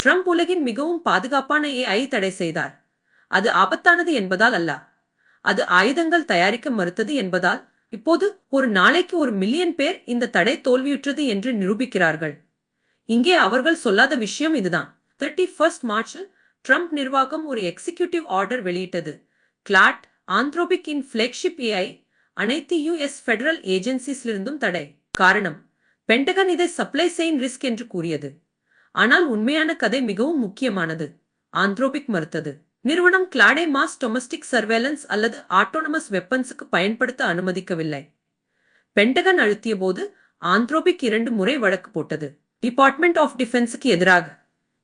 Trump உலகின் மிகவும் பாதுகாப்பான ஏஐ தடை செய்தார். அது ஆபத்தானது என்பதால் அல்ல, அது ஆயுதங்கள் தயாரிக்க மறுத்தது என்பதால். இப்போது ஒரு நாளைக்கு 1 மில்லியன் பேர் இந்த தடை தோல்வியுற்றது என்று நிரூபிக்கிறார்கள். இங்கே அவர்கள் சொல்லாத விஷயம் இதுதான். 31 மார்ச்சில் ட்ரம்ப் நிர்வாகம் ஒரு எக்ஸிகியூட்டிவ் ஆர்டர் வெளியிட்டது. கிளாட், ஆந்த்ரோபிக் இன் ஃபிளாக்ஷிப் ஏஐ அனைத்து யுஎஸ் ஃபெடரல் ஏஜென்சிஸிலிருந்தும் தடை. காரணம், பென்டகன் இதை சப்ளை செயின் ரிஸ்க் என்று கூறியது. ஆனால் உண்மையான கதை மிகவும் முக்கியமானது. ஆந்த்ரோபிக் மறுத்தது. நிறுவனம் கிளாடை மாஸ் டொமஸ்டிக் சர்வேலன்ஸ் அல்லது ஆட்டோனமஸ் வெப்பன்ஸுக்கு பயன்படுத்த அனுமதிக்கவில்லை. பென்டகன் அழுத்திய போது ஆந்த்ரோபிக் 2 முறை வழக்கு போட்டது. டிபார்ட்மெண்ட் ஆஃப் டிஃபென்ஸுக்கு எதிராக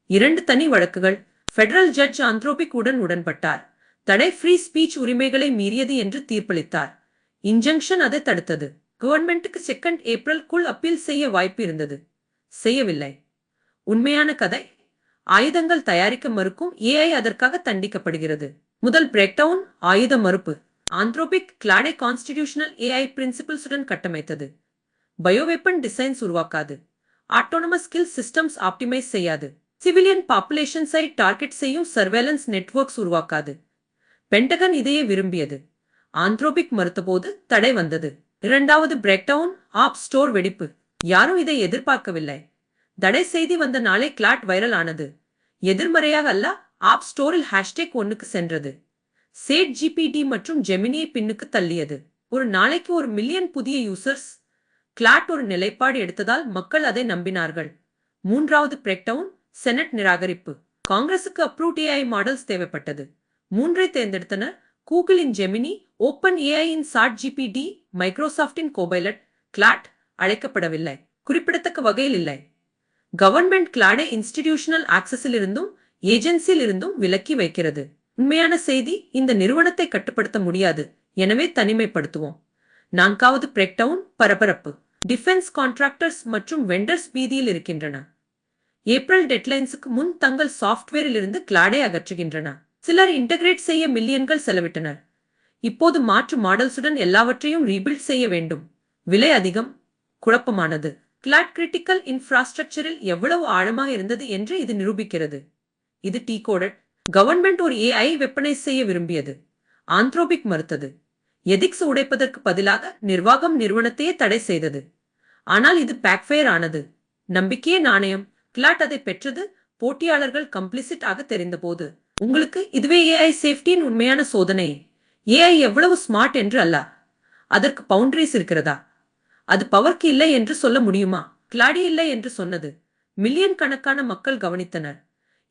2 தனி வழக்குகள். ஃபெடரல் ஜட்ஜ் ஆந்த்ரோபிக் உடன் உடன்பட்டார். தடை ஃப்ரீ ஸ்பீச் உரிமைகளை மீறியது என்று தீர்ப்பளித்தார். இன்ஜங்ஷன் அதை தடுத்தது. கவர்மெண்ட்டுக்கு 2 ஏப்ரலுக்குள் அப்பீல் செய்ய வாய்ப்பு இருந்தது. செய்யவில்லை. உண்மையான கதை, ஆயுதங்கள் தயாரிக்க மறுக்கும் ஏஐ அதற்காக தண்டிக்கப்படுகிறது. முதல் பிரேக்டவுன், ஆயுத மறுப்பு. ஆந்த்ரோபிக் கிளாடை கான்ஸ்டிடியூஷனல் ஏஐ பிரின்சிபிள்ஸுடன் கட்டமைத்தது. பயோவெப்பன் டிசைன்ஸ் உருவாக்காது. ஆட்டோனமஸ் ஸ்கில் சிஸ்டம்ஸ் ஆப்டிமைஸ் செய்யாது. சிவிலியன் பாப்புலேஷன்ஸை டார்கெட் செய்யும் சர்வேலன்ஸ் நெட்வொர்க்ஸ் உருவாக்காது. பென்டகன் இதையே விரும்பியது. ஆந்த்ரோபிக் மறுத்தபோது தடை வந்தது. இரண்டாவது பிரேக்டவுன், ஆப் ஸ்டோர் வெடிப்பு. யாரும் இதை எதிர்பார்க்கவில்லை. தடை செய்தி வந்த நாளை கிளாட் வைரல் ஆனது. எதிர்மறையாக அல்ல, ஆப் ஸ்டோரில் #1க்கு சென்றது. சேட் ஜிபிடி மற்றும் ஜெமினியை பின்னுக்கு தள்ளியது. ஒரு நாளைக்கு 1 மில்லியன் புதிய யூசர்ஸ். கிளாட் ஒரு நிலைப்பாடு எடுத்ததால் மக்கள் அதை நம்பினார்கள். மூன்றாவது பிரேக்டவுன், செனட் நிராகரிப்பு. காங்கிரசுக்கு அப்ரூவ்ட் ஏஐ மாடல்ஸ் தேவைப்பட்டது. 3ஐ தேர்ந்தெடுத்தனர். கூகுளின் ஜெமினி, ஓப்பன் ஏஐயின் சாட் ஜிபிடி, மைக்ரோசாஃப்டின் கோபைலட். கிளாட் அழைக்கப்படவில்லை. குறிப்பிடத்தக்க வகையில் இல்லை. கவர்மெண்ட் கிளாடை இன்ஸ்டிடியூஷனல் ஆக்சஸிலிருந்தும் ஏஜென்சியிலிருந்தும் விலக்கி வைக்கிறது. உண்மையான செய்தி, இந்த நிறுவனத்தை கட்டுப்படுத்த முடியாது, எனவே தனிமைப்படுத்துவோம். 4வது பிரேக்டவுன், பரபரப்பு. டிஃபென்ஸ் கான்ட்ராக்டர்ஸ் மற்றும் வெண்டர்ஸ் பீதியில் இருக்கின்றன. ஏப்ரல் டெட்லைன்ஸுக்கு முன் தங்கள் சாஃப்ட்வேரிலிருந்து கிளாடை அகற்றுகின்றன. சிலர் இன்டகிரேட் செய்ய மில்லியன்கள் செலவிட்டனர். இப்போது மாற்று மாடல்ஸுடன் எல்லாவற்றையும் ரீபில்ட் செய்ய வேண்டும். விலை அதிகம். குழப்பமானது. கிளாட் கிரிட்டிக்கல் இன்ஃப்ராஸ்ட்ரக்சரில் எவ்வளவு ஆழமாக இருந்தது என்று இது நிரூபிக்கிறது. இது டீகோடட். கவர்மெண்ட் ஒரு ஏஐ வெப்பனைஸ் செய்ய விரும்பியது. ஆந்த்ரோபிக் மறுத்தது. எதிக்ஸ் உடைப்பதற்கு பதிலாக நிர்வாகம் நிறுவனத்தையே தடை செய்தது. ஆனால் இது பேக்ஃபயர் ஆனது. நம்பிக்கையே நாணயம். கிளாட் அதை பெற்றது. போட்டியாளர்கள் கம்ப்ளிசிட் ஆக தெரிந்தபோது. உங்களுக்கு இதுவே ஏஐ சேஃப்டியின் உண்மையான சோதனை. ஏஐ எவ்வளவு ஸ்மார்ட் என்று அல்ல, அதற்கு பவுண்டரிஸ் இருக்கிறதா? அது பவர்க்கு இல்லை என்று சொல்ல முடியுமா? கிளாடி இல்லை என்று சொன்னது. மில்லியன் கணக்கான மக்கள் கவனித்தனர்.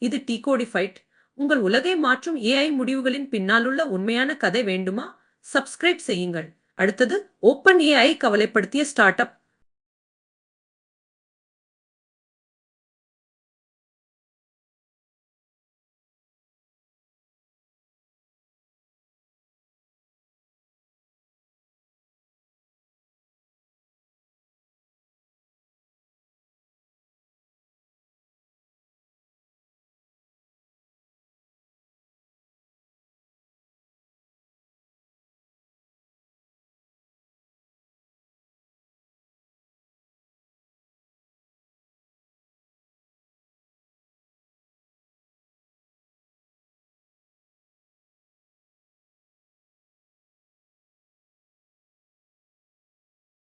இது டீகோடிஃபைட். உங்கள் உலகை மாற்றும் ஏஐ முடிவுகளின் பின்னாலுள்ள உண்மையான கதை வேண்டுமா? சப்ஸ்கிரைப் செய்யுங்கள். அடுத்தது, ஓப்பன் ஏஐ கவலைப்படுத்திய ஸ்டார்ட் அப்.